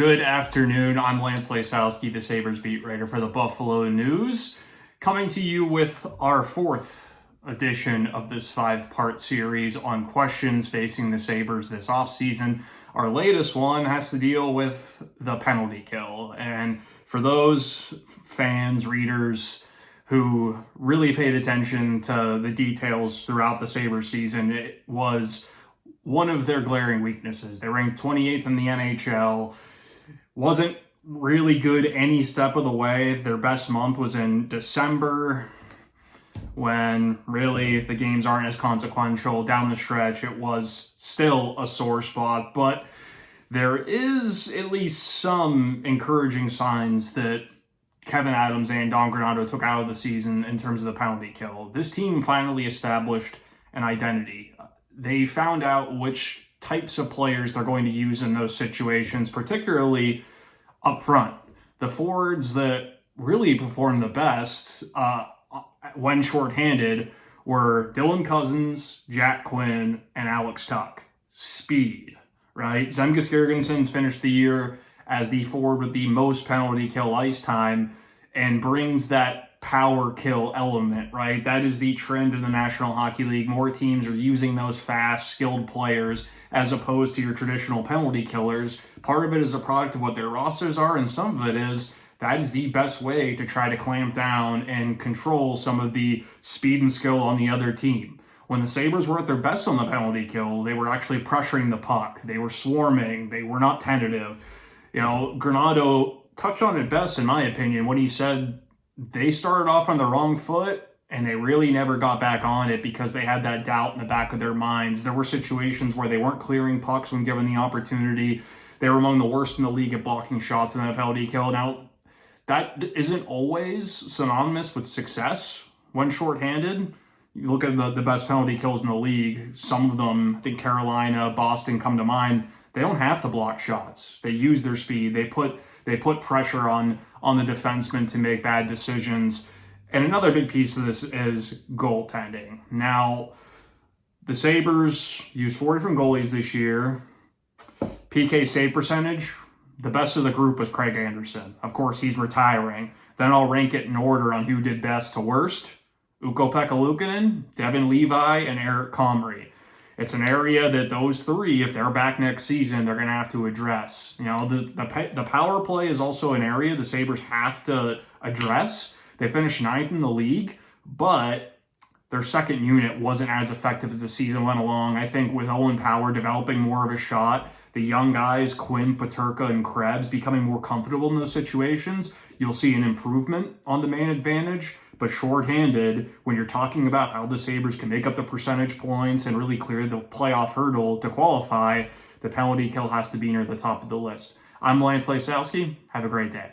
Good afternoon. I'm Lance Lasowski, the Sabres beat writer for the Buffalo News, coming to you with our fourth edition of this five-part series on questions facing the Sabres this offseason. Our latest one has to deal with the penalty kill. And for those fans, readers who really paid attention to the details throughout the Sabres season, it was one of their glaring weaknesses. They ranked 28th in the NHL. Wasn't really good any step of the way. Their best month was in December, when really the games aren't as consequential. Down the stretch, it was still a sore spot, but there is at least some encouraging signs that Kevin Adams and Don-Granato took out of the season in terms of the penalty kill. This team finally established an identity. They found out which types of players they're going to use in those situations, particularly up front. The forwards that really performed the best when shorthanded were dylan-cozens, jack-quinn, and alex-tuch. Speed, right? Zemgus-girgensons finished the year as the forward with the most penalty kill ice time and brings that power kill element, right? That is the trend in the National Hockey League. More teams are using those fast, skilled players as opposed to your traditional penalty killers. Part of it is a product of what their rosters are, and some of it is that is the best way to try to clamp down and control some of the speed and skill on the other team. When the Sabres were at their best on the penalty kill, they were actually pressuring the puck. They were swarming. They were not tentative. Granato touched on it best, in my opinion, when he said they started off on the wrong foot and they really never got back on it because they had that doubt in the back of their minds. There were situations where they weren't clearing pucks when given the opportunity. They were among the worst in the league at blocking shots in that penalty kill. Now, that isn't always synonymous with success when shorthanded. You look at the best penalty kills in the league, some of them, I think Carolina, Boston come to mind. They don't have to block shots. They use their speed. They put pressure on the defenseman to make bad decisions. And another big piece of this is goaltending. Now, the Sabres used 4 different goalies this year. PK save percentage, the best of the group was Craig Anderson. Of course, he's retiring. Then I'll rank it in order on who did best to worst. Ukko-Pekka Luukkonen, Devin Levi, and Eric Comrie. It's an area that those three, if they're back next season, they're going to have to address. The power play is also an area the Sabres have to address. They finished 9th in the league, but their second unit wasn't as effective as the season went along. I think with Owen Power developing more of a shot, the young guys, Quinn, Peterka, and Krebs, becoming more comfortable in those situations, you'll see an improvement on the man advantage. But shorthanded, when you're talking about how the Sabres can make up the percentage points and really clear the playoff hurdle to qualify, the penalty kill has to be near the top of the list. I'm Lance Lasowski. Have a great day.